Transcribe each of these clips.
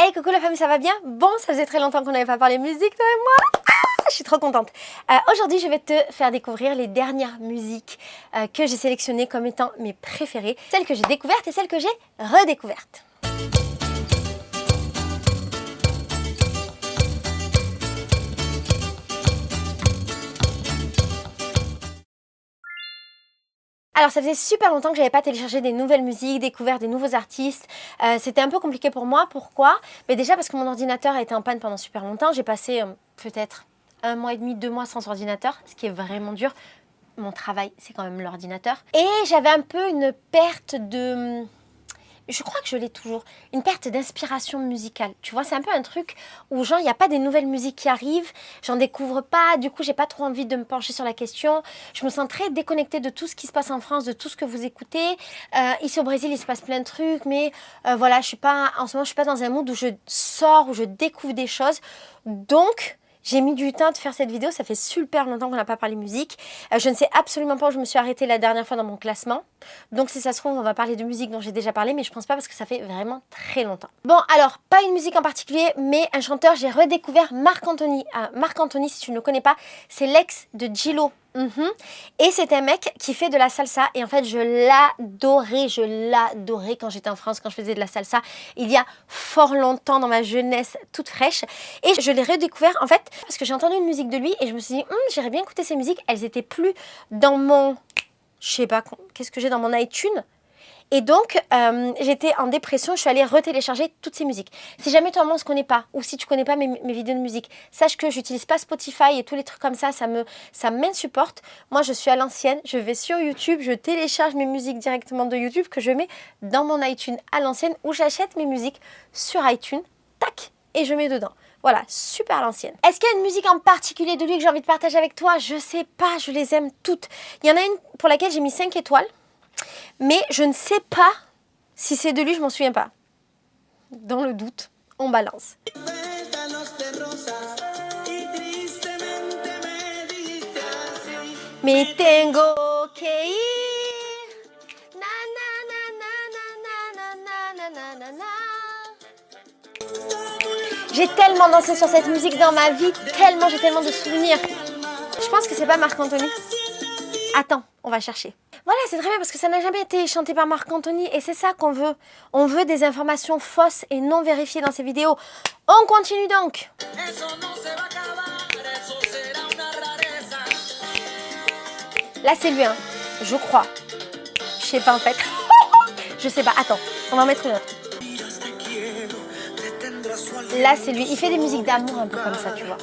Hey coucou la famille, ça va bien? Bon, ça faisait très longtemps qu'on n'avait pas parlé musique toi et moi. Je suis trop contente. Aujourd'hui, je vais te faire découvrir les dernières musiques que j'ai sélectionnées comme étant mes préférées. Celles que j'ai découvertes et celles que j'ai redécouvertes. Alors ça faisait super longtemps que j'avais pas téléchargé des nouvelles musiques, découvert des nouveaux artistes. C'était un peu compliqué pour moi. Pourquoi? Mais déjà parce que mon ordinateur a été en panne pendant super longtemps. J'ai passé peut-être 1 mois et demi, 2 mois sans ordinateur, ce qui est vraiment dur. Mon travail, c'est quand même l'ordinateur. Et j'avais un peu une perte de... Je crois que je l'ai toujours. Une perte d'inspiration musicale. Tu vois, c'est un peu un truc où genre, il n'y a pas des nouvelles musiques qui arrivent. J'en découvre pas. Du coup, j'ai pas trop envie de me pencher sur la question. Je me sens très déconnectée de tout ce qui se passe en France, de tout ce que vous écoutez. Ici au Brésil, il se passe plein de trucs. Mais voilà, en ce moment, je suis pas dans un mood où je sors, où je découvre des choses. Donc... j'ai mis du temps de faire cette vidéo, ça fait super longtemps qu'on n'a pas parlé musique. Je ne sais absolument pas où je me suis arrêtée la dernière fois dans mon classement. Donc si ça se trouve, on va parler de musique dont j'ai déjà parlé, mais je pense pas parce que ça fait vraiment très longtemps. Bon, alors, pas une musique en particulier, mais un chanteur, j'ai redécouvert Marc Anthony. Marc Anthony, si tu ne le connais pas, c'est l'ex de Gillo. Et c'est un mec qui fait de la salsa et en fait je l'adorais quand j'étais en France, quand je faisais de la salsa il y a fort longtemps dans ma jeunesse toute fraîche, et je l'ai redécouvert en fait parce que j'ai entendu une musique de lui et je me suis dit j'irais bien écouter ces musiques. Elles étaient plus dans mon, je sais pas, qu'est-ce que j'ai dans mon iTunes. Et donc, j'étais en dépression, je suis allée retélécharger toutes ces musiques. Si jamais toi, moi, on ne se connaît pas, ou si tu ne connais pas mes vidéos de musique, sache que j'utilise pas Spotify et tous les trucs comme ça, ça m'insupporte. Moi, je suis à l'ancienne, je vais sur YouTube, je télécharge mes musiques directement de YouTube que je mets dans mon iTunes à l'ancienne, où j'achète mes musiques sur iTunes, tac, et je mets dedans. Voilà, super à l'ancienne. Est-ce qu'il y a une musique en particulier de lui que j'ai envie de partager avec toi? Je sais pas, je les aime toutes. Il y en a une pour laquelle j'ai mis 5 étoiles. Mais je ne sais pas si c'est de lui, je m'en souviens pas. Dans le doute, on balance. Me tengo que ir. Na na na na na na na na na. J'ai tellement dansé sur cette musique dans ma vie, j'ai tellement de souvenirs. Je pense que c'est pas Marc Anthony. Attends, on va chercher. Voilà, c'est très bien parce que ça n'a jamais été chanté par Marc Anthony et c'est ça qu'on veut. On veut des informations fausses et non vérifiées dans ces vidéos. On continue donc. Là, c'est lui, hein. Je crois. Je sais pas en fait. Je sais pas. Attends, on va en mettre une autre. Là, c'est lui. Il fait des musiques d'amour un peu comme ça, tu vois.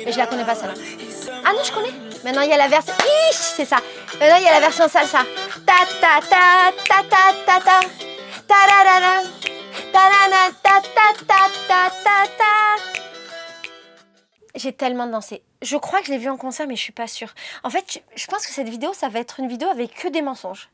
Mais je la connais pas, celle-là. Ah non, je connais. Maintenant, il y a la version... c'est ça. Maintenant, il y a la version salsa. Ta ta ta ta ta ta ta. Ta ra ra ra. Ta ra ra ta ta ta ta ta ta. J'ai tellement dansé. Je crois que je l'ai vu en concert, mais je suis pas sûre. En fait, je pense que cette vidéo, ça va être une vidéo avec que des mensonges.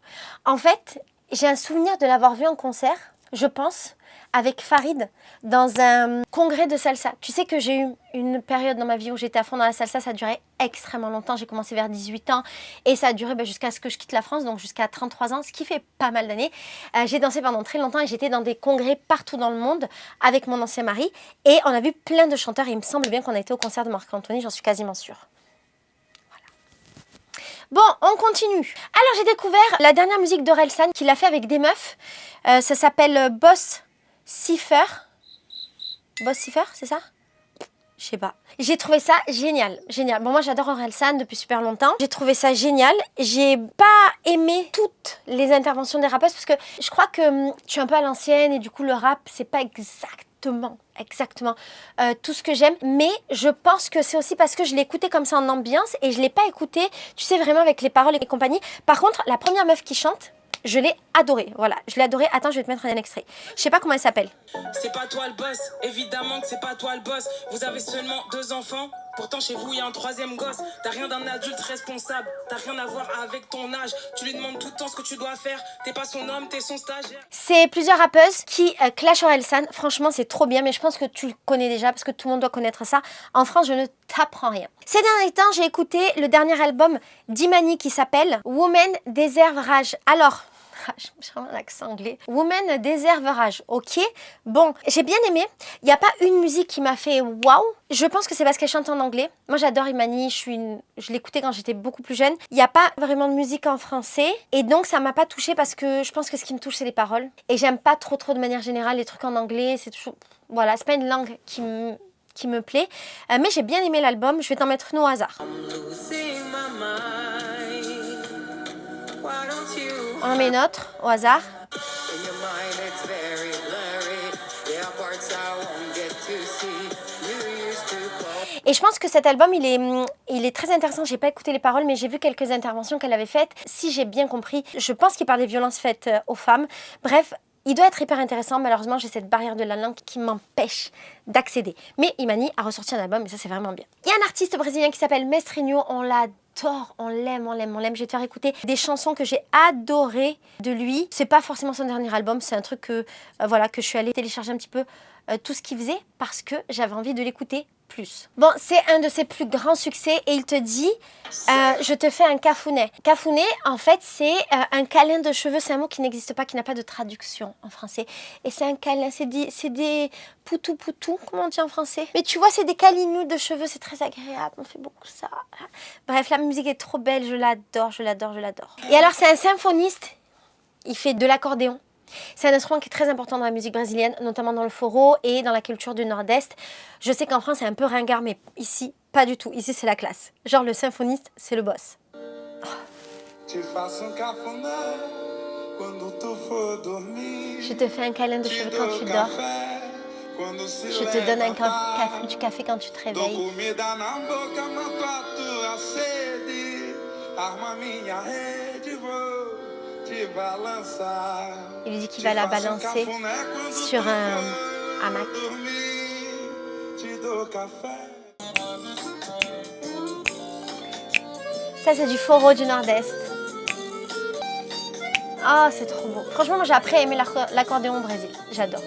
En fait, j'ai un souvenir de l'avoir vu en concert, je pense, avec Farid, dans un congrès de salsa. Tu sais que j'ai eu une période dans ma vie où j'étais à fond dans la salsa, ça a duré extrêmement longtemps. J'ai commencé vers 18 ans et ça a duré jusqu'à ce que je quitte la France, donc jusqu'à 33 ans, ce qui fait pas mal d'années. J'ai dansé pendant très longtemps et j'étais dans des congrès partout dans le monde avec mon ancien mari. Et on a vu plein de chanteurs et il me semble bien qu'on a été au concert de Marc Anthony, j'en suis quasiment sûre. Bon, on continue. Alors, j'ai découvert la dernière musique d'Orelsan qu'il a fait avec des meufs. Ça s'appelle Boss Cipher. Boss Cipher, c'est ça? Je sais pas. J'ai trouvé ça génial, génial. Bon, moi j'adore Orelsan depuis super longtemps. J'ai trouvé ça génial. J'ai pas aimé toutes les interventions des rappeuses parce que je crois que je suis un peu à l'ancienne et du coup le rap c'est pas exactement tout ce que j'aime, mais je pense que c'est aussi parce que je l'ai écouté comme ça en ambiance et je l'ai pas écouté, tu sais, vraiment avec les paroles et compagnie. Par contre, la première meuf qui chante, je l'ai adorée, voilà, je l'ai adorée. Attends, je vais te mettre un extrait. Je sais pas comment elle s'appelle. C'est pas toi le boss, évidemment que c'est pas toi le boss. Vous avez seulement 2 enfants, pourtant chez vous il y a un 3e gosse. T'as rien d'un adulte responsable, t'as rien à voir avec ton âge. Tu lui demandes tout le temps ce que tu dois faire, t'es pas son homme, t'es son stagiaire. C'est plusieurs rappeuses qui clashent Orelsan. Franchement, c'est trop bien, mais je pense que tu le connais déjà parce que tout le monde doit connaître ça. En France, je ne t'apprends rien. Ces derniers temps, j'ai écouté le dernier album d'Imani qui s'appelle Woman Deserve Rage. Alors... Rage, j'ai vraiment un accent anglais. Woman Deserve Rage, ok. Bon, j'ai bien aimé. Il n'y a pas une musique qui m'a fait waouh. Je pense que c'est parce qu'elle chante en anglais. Moi, j'adore Imani, je l'écoutais quand j'étais beaucoup plus jeune. Il n'y a pas vraiment de musique en français. Et donc, ça m'a pas touchée parce que je pense que ce qui me touche, c'est les paroles. Et j'aime pas trop de manière générale les trucs en anglais. C'est toujours... Voilà, c'est pas une langue qui me plaît. Mais j'ai bien aimé l'album. Je vais t'en mettre une au hasard. On en met une autre au hasard. Et je pense que cet album, il est très intéressant. J'ai pas écouté les paroles, mais j'ai vu quelques interventions qu'elle avait faites. Si j'ai bien compris, je pense qu'il parle des violences faites aux femmes. Bref, il doit être hyper intéressant. Malheureusement, j'ai cette barrière de la langue qui m'empêche d'accéder. Mais Imani a ressorti un album et ça, c'est vraiment bien. Il y a un artiste brésilien qui s'appelle Mestrinho. On l'adore, on l'aime. Je vais te faire écouter des chansons que j'ai adorées de lui. C'est pas forcément son dernier album, c'est un truc que je suis allée télécharger un petit peu tout ce qu'il faisait parce que j'avais envie de l'écouter plus. Bon, c'est un de ses plus grands succès et il te dit je te fais un cafuné. Cafuné, en fait, c'est un câlin de cheveux. C'est un mot qui n'existe pas, qui n'a pas de traduction en français. Et c'est un câlin, c'est des poutou, comment on dit en français? Mais tu vois, c'est des câlinous de cheveux, c'est très agréable, on fait beaucoup ça. Bref, la musique est trop belle, je l'adore. Et alors, c'est un symphoniste, il fait de l'accordéon. C'est un instrument qui est très important dans la musique brésilienne, notamment dans le forró et dans la culture du Nord-Est. Je sais qu'en France, c'est un peu ringard, mais ici, pas du tout. Ici, c'est la classe. Genre, le symphoniste, c'est le boss. Oh. Je te fais un câlin de cheveux quand tu dors. Je te donne du café quand tu te réveilles. Il lui dit qu'il va la balancer sur un hamac. Ça, c'est du forró du Nord-Est. Ah, c'est trop beau. Franchement, moi, j'ai appris à aimer l'accordéon au Brésil. J'adore.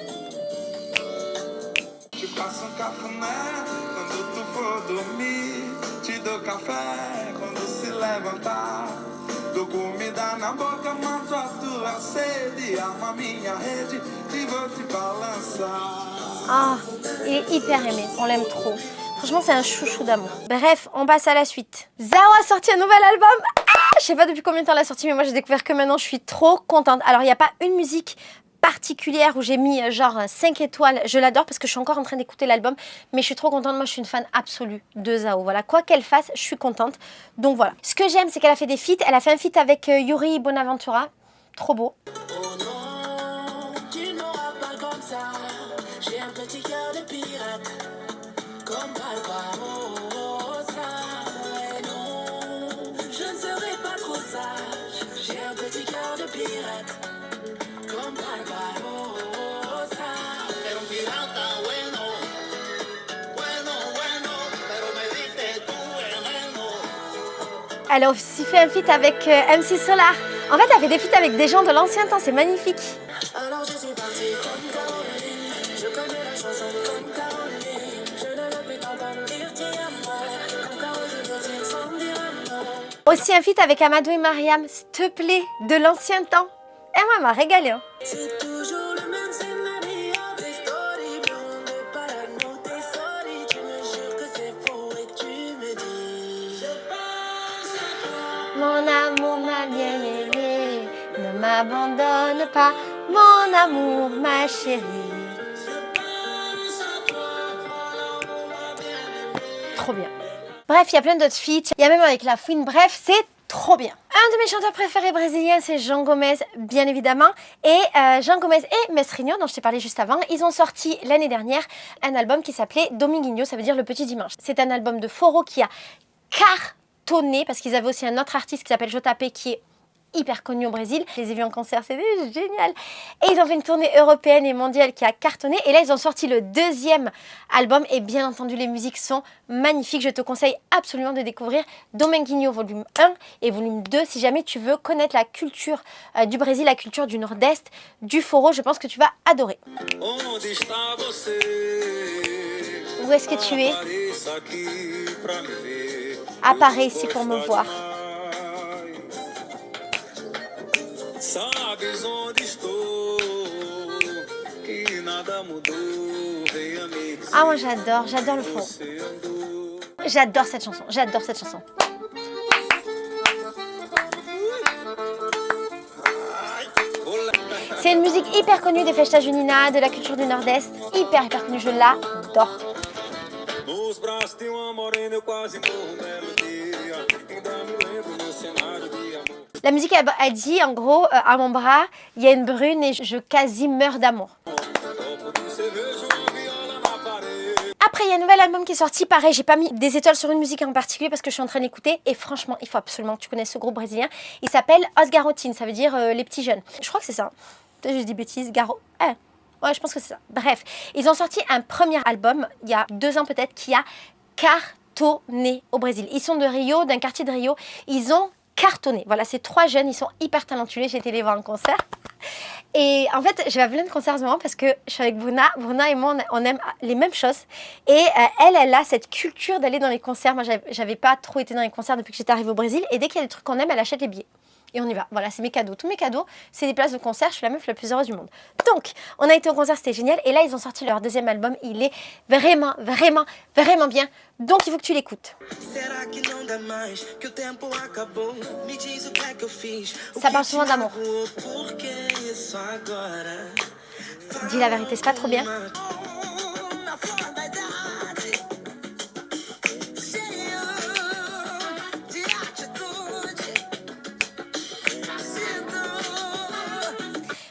Ah, il est hyper aimé, on l'aime trop. Franchement, c'est un chouchou d'amour. Bref, on passe à la suite. Zao a sorti un nouvel album. Je sais pas depuis combien de temps elle a sorti, mais moi j'ai découvert que maintenant, je suis trop contente. Alors, il n'y a pas une musique particulière où j'ai mis genre 5 étoiles. Je l'adore parce que je suis encore en train d'écouter l'album, mais je suis trop contente. Moi, je suis une fan absolue de Zao. Voilà, quoi qu'elle fasse, je suis contente. Donc voilà. Ce que j'aime, c'est qu'elle a fait des feats. Elle a fait un feat avec Yuri Bonaventura. Trop beau. J'ai un petit cœur de pirate, comme Barbarossa. Et non, je ne serai pas trop sage. J'ai un petit cœur de pirate, comme Barbarossa. Era un pirata bueno, pero me diste tu veneno. Elle a aussi fait un feat avec MC Solar. En fait, elle fait des feats avec des gens de l'ancien temps, c'est magnifique. Alors je suis partie comme Caroline, je connais la chanson comme Caroline, je ne veux plus t'entendre dire tiens-moi, comme Caroline je veux dire sans dire un mot. Aussi un feat avec Amadou et Mariam, s'il te plaît, de l'ancien temps. Et moi, elle m'a régalé. Hein. C'est toujours le même scénario, tes stories blondes, pas la note, tes stories, tu me jures que c'est faux et tu me dis je pense à toi. Mon amour, ma bien-aimée, ne m'abandonne pas, mon amour, ma chérie. Trop bien. Bref, il y a plein d'autres feats. Il y a même avec La Fouine. Bref, c'est trop bien. Un de mes chanteurs préférés brésiliens, c'est Jean Gomez, bien évidemment. Et Jean Gomez et Mestrinho, dont je t'ai parlé juste avant, ils ont sorti l'année dernière un album qui s'appelait Dominguinho, ça veut dire le petit dimanche. C'est un album de forró qui a cartonné, parce qu'ils avaient aussi un autre artiste qui s'appelle JP, qui est hyper connu au Brésil. Je les ai vus en concert, c'est génial. Et ils ont fait une tournée européenne et mondiale qui a cartonné. Et là, ils ont sorti le deuxième album. Et bien entendu, les musiques sont magnifiques. Je te conseille absolument de découvrir Dominguinho volume 1 et volume 2. Si jamais tu veux connaître la culture du Brésil, la culture du Nord-Est, du forró, je pense que tu vas adorer. Où est-ce que tu es? Apparais ici pour me voir. Sabes Ah, moi j'adore, j'adore le flow. J'adore cette chanson, j'adore cette chanson. C'est une musique hyper connue des festa junina, de la culture du Nord-Est. Hyper connue, je l'adore. La musique, elle dit en gros, à mon bras, il y a une brune et je quasi meurs d'amour. Après, il y a un nouvel album qui est sorti. Pareil, j'ai pas mis des étoiles sur une musique en particulier parce que je suis en train d'écouter. Et franchement, il faut absolument que tu connaisses ce groupe brésilien. Il s'appelle Os Garotinhos, ça veut dire les petits jeunes. Je crois que c'est ça. Peut-être que je dis bêtises. Ouais, je pense que c'est ça. Bref, ils ont sorti un premier album, il y a 2 ans peut-être, qui a cartonné au Brésil. Ils sont de Rio, d'un quartier de Rio. Ils ont cartonné. Voilà, ces 3 jeunes, ils sont hyper talentueux. J'ai été les voir en concert. Et en fait, je vais à plein de concerts en ce moment parce que je suis avec Bruna. Bruna et moi, on aime les mêmes choses. Et elle a cette culture d'aller dans les concerts. Moi, j'avais pas trop été dans les concerts depuis que j'étais arrivée au Brésil. Et dès qu'il y a des trucs qu'on aime, elle achète les billets. Et on y va. Voilà, c'est mes cadeaux. Tous mes cadeaux, c'est des places de concert. Je suis la meuf la plus heureuse du monde. Donc, on a été au concert, c'était génial. Et là, ils ont sorti leur 2e album. Il est vraiment, vraiment, vraiment bien. Donc, il faut que tu l'écoutes. Ça parle souvent d'amour. Dis la vérité, c'est pas trop bien.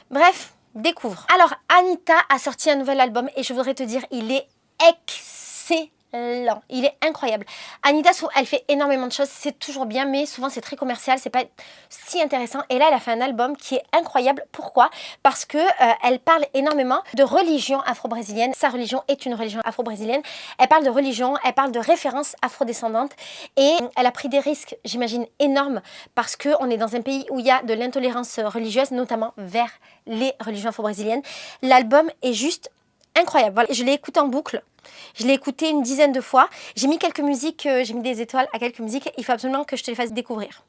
Bref, découvre. Alors, Anitta a sorti un nouvel album et je voudrais te dire, il est excellent. Il est incroyable. Anitta, elle fait énormément de choses, c'est toujours bien, mais souvent c'est très commercial, c'est pas si intéressant. Et là, elle a fait un album qui est incroyable. Pourquoi? Parce que elle parle énormément de religion afro-brésilienne. Sa religion est une religion afro-brésilienne. Elle parle de religion, elle parle de références afro-descendantes. Et elle a pris des risques, j'imagine, énormes, parce qu'on est dans un pays où il y a de l'intolérance religieuse, notamment vers les religions afro-brésiliennes. L'album est juste incroyable. Voilà, je l'ai écouté en boucle. Je l'ai écouté une dizaine de fois. J'ai mis quelques musiques, j'ai mis des étoiles à quelques musiques. Il faut absolument que je te les fasse découvrir.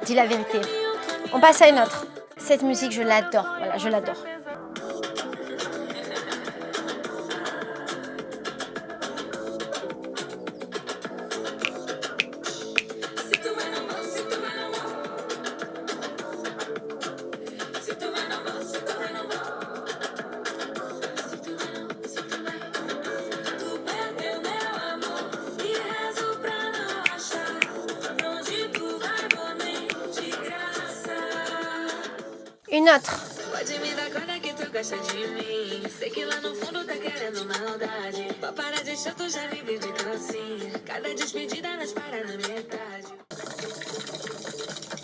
Dis la vérité. On passe à une autre. Cette musique, je l'adore. Voilà, je l'adore. Une autre.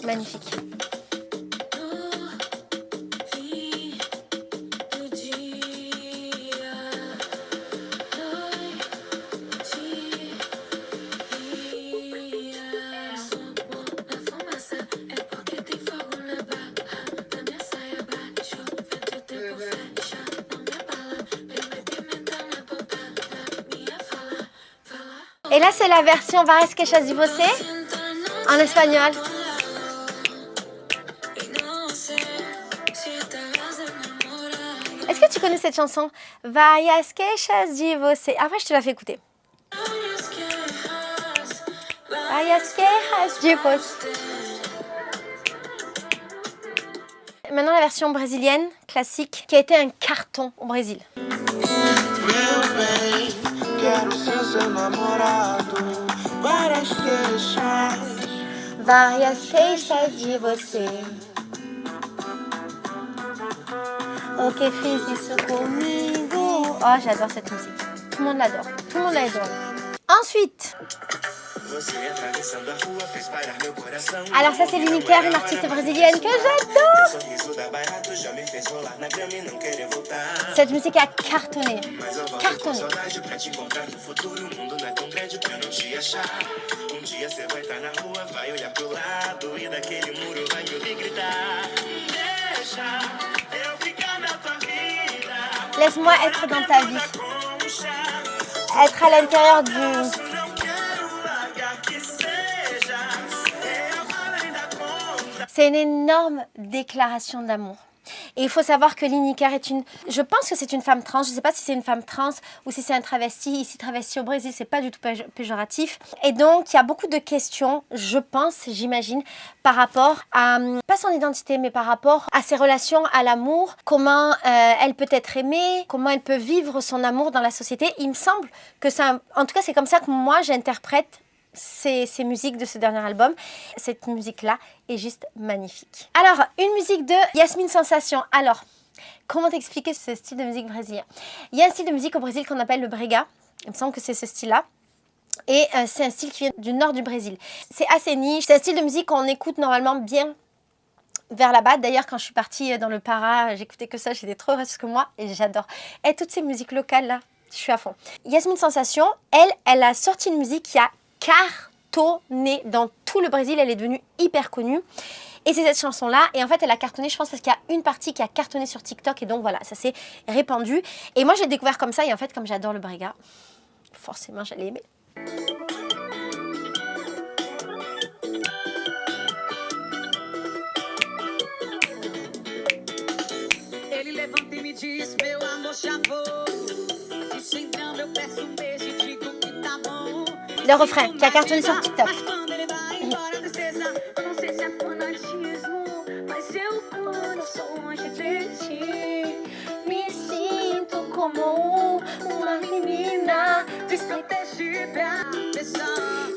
Magnifique. Et là, c'est la version Varias Queixas de Você en espagnol. Est-ce que tu connais cette chanson? Varias Queixas de Você. Après, je te la fais écouter. Varias Queixas de Você. Maintenant, la version brésilienne, classique, qui a été un carton au Brésil. Varias queixas de você. O que fiz isso comigo? Oh, j'adore cette musique. Tout le monde l'adore. Tout le monde l'adore. Ensuite, Alors ça c'est Lineker, une artiste brésilienne que j'adore. Cette musique a cartonné. Cartonné. Laisse-moi être dans ta vie. Être à l'intérieur du... C'est une énorme déclaration d'amour. Et il faut savoir que Lineker est une... Je pense que c'est une femme trans. Je ne sais pas si c'est une femme trans ou si c'est un travesti. Ici, travesti au Brésil, c'est pas du tout péjoratif. Et donc, il y a beaucoup de questions, je pense, j'imagine, par rapport à... Pas son identité, mais par rapport à ses relations, à l'amour. Comment elle peut être aimée. Comment elle peut vivre son amour dans la société. Il me semble que ça... En tout cas, c'est comme ça que moi, j'interprète ces musiques de ce dernier album. Cette musique-là est juste magnifique. Alors, une musique de Yasmine Sensation. Alors, comment t'expliquer ce style de musique brésilien? Il y a un style de musique au Brésil qu'on appelle le brega. Il me semble que c'est ce style-là. Et c'est un style qui vient du nord du Brésil. C'est assez niche. C'est un style de musique qu'on écoute normalement bien vers là-bas. D'ailleurs, quand je suis partie dans le Para, j'écoutais que ça. J'étais trop heureuse que moi et j'adore. Et toutes ces musiques locales-là, je suis à fond. Yasmine Sensation, elle a sorti une musique qui a cartonné dans tout le Brésil. Elle est devenue hyper connue. Et c'est cette chanson-là. Et en fait, elle a cartonné, je pense, parce qu'il y a une partie qui a cartonné sur TikTok. Et donc, voilà, ça s'est répandu. Et moi, j'ai découvert comme ça. Et en fait, comme j'adore le brega, forcément, j'allais aimer. Ele levanta e me diz, meu amor, chavou. E se então eu peço beijo e digo que tá bom. Le refrain qui a cartonné sur TikTok.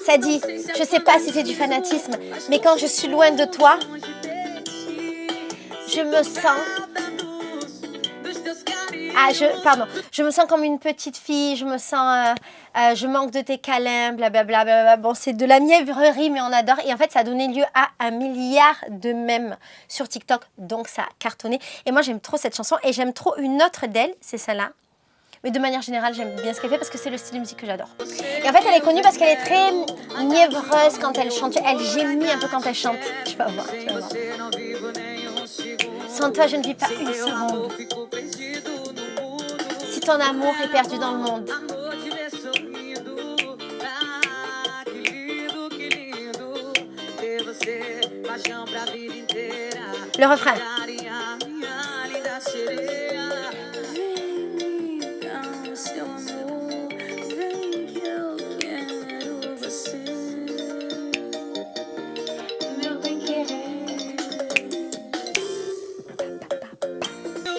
Ça dit, je sais pas si c'est du fanatisme, mais quand je suis loin de toi, je me sens... je me sens comme une petite fille, je me sens, je manque de tes câlins, blablabla. Bla bla. Bon, c'est de la mièvrerie, mais on adore. Et en fait, ça a donné lieu à 1 milliard de mèmes sur TikTok, donc ça a cartonné. Et moi, j'aime trop cette chanson et j'aime trop une autre d'elle, c'est celle-là. Mais de manière générale, j'aime bien ce qu'elle fait parce que c'est le style de musique que j'adore. Et en fait, elle est connue parce qu'elle est très mièvreuse quand elle chante. Elle gémit un peu quand elle chante. Tu vas voir, tu vas voir. Sans toi, je ne vis pas une seconde. Si ton amour est perdu dans le monde. Le refrain.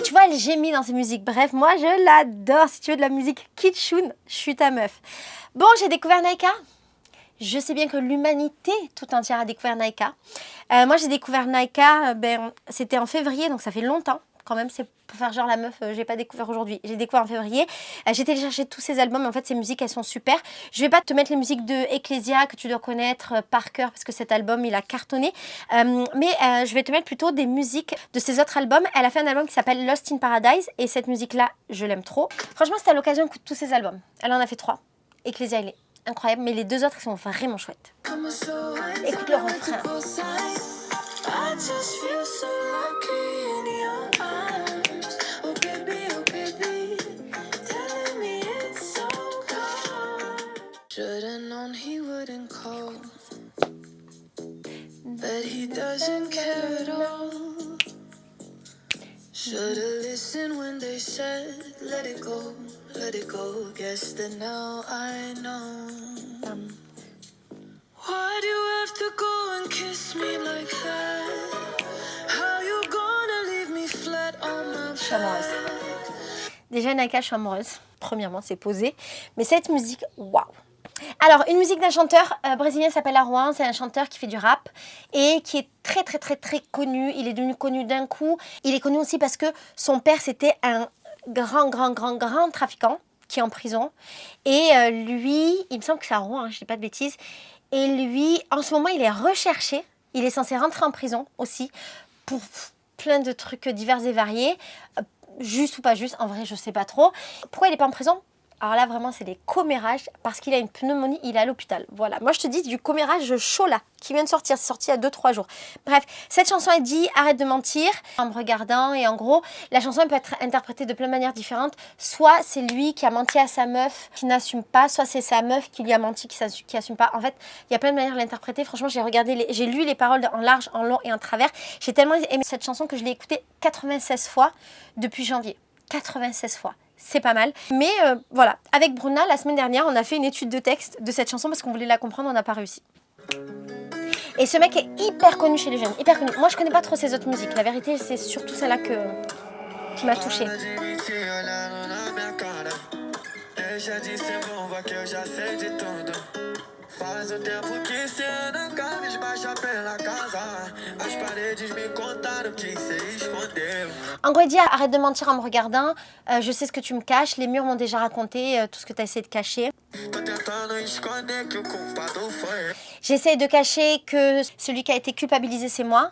Tu vois, elle gémit dans ses musiques. Bref, moi, je l'adore. Si tu veux de la musique kitschoun, je suis ta meuf. Bon, j'ai découvert Naika. Je sais bien que l'humanité tout entière a découvert Naika. Moi, j'ai découvert Naika, c'était en février, donc ça fait longtemps. Quand même, c'est pour faire genre la meuf, j'ai pas découvert aujourd'hui. J'ai découvert en février. J'ai téléchargé tous ses albums. En fait, ces musiques, elles sont super. Je vais pas te mettre les musiques de Ecclesia que tu dois connaître par cœur parce que cet album, il a cartonné. Mais je vais te mettre plutôt des musiques de ses autres albums. Elle a fait un album qui s'appelle Lost in Paradise et cette musique-là, je l'aime trop. Franchement, c'était à l'occasion d'écouter tous ses albums. Elle en a fait 3. Ecclesia, elle est incroyable, mais les 2 autres, ils sont vraiment chouettes. Écoute le refrain. Should've known he wouldn't call, but he doesn't care at all. Should've listened when they said, let it go, let it go. Guess that now I know. Why'd you have to go and kiss me like that? How you gonna leave me flat on my back? Déjà, Naika, je suis amoureuse. Premièrement, c'est posé. Mais cette musique, waouh! Alors, une musique d'un chanteur brésilien s'appelle Arouan. C'est un chanteur qui fait du rap et qui est très, très, très, très connu. Il est devenu connu d'un coup. Il est connu aussi parce que son père, c'était un grand trafiquant qui est en prison. Et lui, il me semble que c'est Arouan, je ne dis pas de bêtises. Et lui, en ce moment, il est recherché. Il est censé rentrer en prison aussi pour plein de trucs divers et variés. Juste ou pas juste, en vrai, je sais pas trop. Pourquoi il n'est pas en prison? Alors là, vraiment, c'est des commérages parce qu'il a une pneumonie, il est à l'hôpital. Voilà, moi je te dis du commérage chaud là, qui vient de sortir, c'est sorti il y a 2-3 jours. Bref, cette chanson, elle dit « Arrête de mentir » en me regardant. Et en gros, la chanson, elle peut être interprétée de plein de manières différentes. Soit c'est lui qui a menti à sa meuf, qui n'assume pas. Soit c'est sa meuf qui lui a menti, qui assume pas. En fait, il y a plein de manières de l'interpréter. Franchement, j'ai lu les paroles en large, en long et en travers. J'ai tellement aimé cette chanson que je l'ai écoutée 96 fois depuis janvier. 96 fois. C'est pas mal. Mais voilà, avec Bruna, la semaine dernière, on a fait une étude de texte de cette chanson parce qu'on voulait la comprendre, on n'a pas réussi. Et ce mec est hyper connu chez les jeunes, hyper connu. Moi, je connais pas trop ses autres musiques. La vérité, c'est surtout celle-là qui m'a touchée. Faz o tempo que cê anda cabisbaixa pela casa. As paredes me contaram que cê escondeu. En gros, il dit arrête de mentir en me regardant. Je sais ce que tu me caches. Les murs m'ont déjà raconté tout ce que tu as essayé de cacher. J'essaie de cacher que celui qui a été culpabilisé, c'est moi.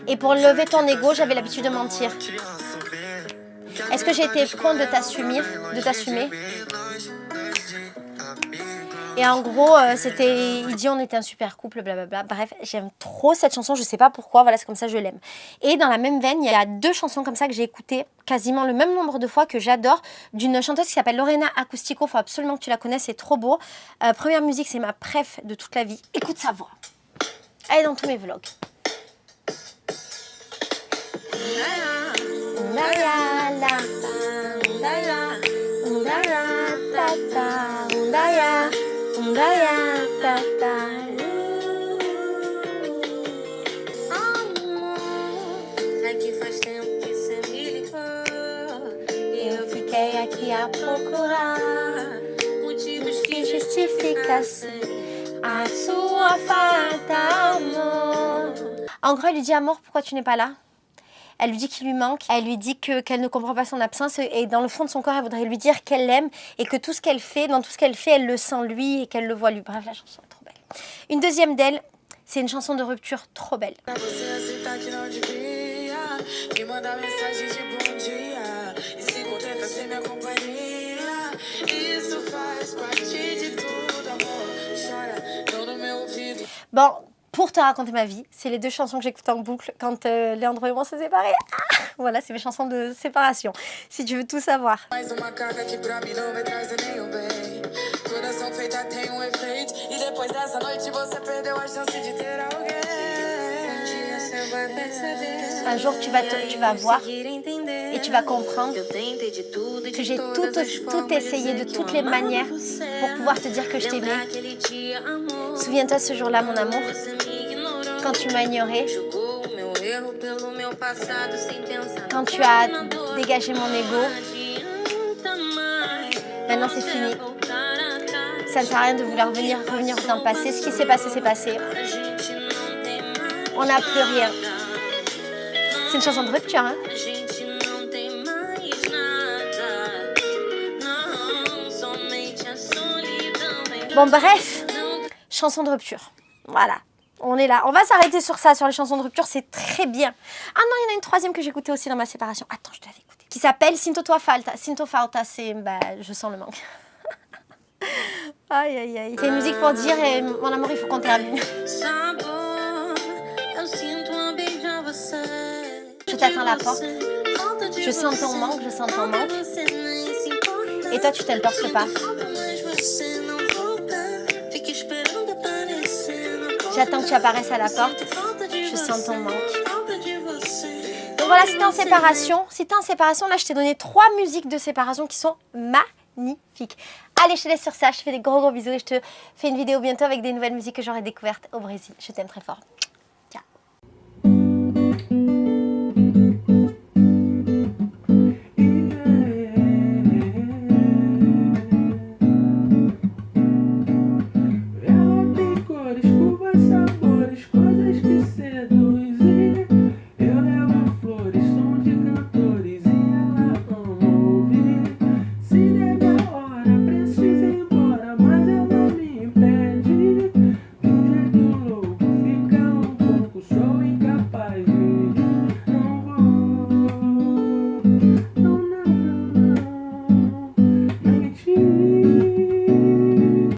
Et pour lever ton ego, j'avais l'habitude de mentir. Est-ce que j'ai été con de t'assumer? Et en gros, il dit on était un super couple, blablabla. Bref, j'aime trop cette chanson, je sais pas pourquoi, voilà, c'est comme ça, je l'aime. Et dans la même veine, il y a 2 chansons comme ça que j'ai écoutées quasiment le même nombre de fois, que j'adore, d'une chanteuse qui s'appelle Lorena Acústico. Faut absolument que tu la connaisses, c'est trop beau. Première musique, c'est ma préf de toute la vie. Écoute sa voix. Elle est dans tous mes vlogs. Aqui faz tempo que você me ligou. Eu fiquei aqui a procurar motivos que justificassem a sua falta, amor. En gros, elle lui dit Amour, pourquoi tu n'es pas là? Elle lui dit qu'il lui manque, elle lui dit qu'elle ne comprend pas son absence et dans le fond de son corps, elle voudrait lui dire qu'elle l'aime et que tout ce qu'elle fait, dans tout ce qu'elle fait, elle le sent lui et qu'elle le voit lui. Bref, la chanson est trop belle. Une deuxième d'elle, c'est une chanson de rupture trop belle. Bon, pour te raconter ma vie, c'est les 2 chansons que j'écoute en boucle quand Leandro et moi se séparés. Ah, voilà, c'est mes chansons de séparation, si tu veux tout savoir. Un jour, tu vas voir et tu vas comprendre que j'ai tout essayé de toutes les manières pour pouvoir te dire que je t'aimais. Souviens-toi ce jour-là, mon amour, quand tu m'as ignoré, quand tu as dégagé mon ego. Maintenant, c'est fini. Ça ne sert à rien de vouloir revenir dans le passé. Ce qui s'est passé, c'est passé. On n'a plus rien. C'est une chanson de rupture, hein? Bon, bref, chanson de rupture. Voilà, on est là. On va s'arrêter sur ça, sur les chansons de rupture, c'est très bien. Ah non, il y en a une troisième que j'écoutais aussi dans ma séparation. Attends, je te l'avais écoutée. Qui s'appelle Sinto Tua Falta. Sinto Falta, c'est... je sens le manque. Aïe, aïe, aïe. C'est une musique pour dire, mon amour, il faut qu'on termine. Je t'attends à la porte. Je sens ton manque, Et toi, tu t'importes pas. J'attends que tu apparaisses à la porte. Je sens ton manque. Donc voilà, si t'es en séparation. Là, je t'ai donné 3 musiques de séparation qui sont magnifiques. Allez, je te laisse sur ça. Je te fais des gros bisous et je te fais une vidéo bientôt avec des nouvelles musiques que j'aurai découvertes au Brésil. Je t'aime très fort.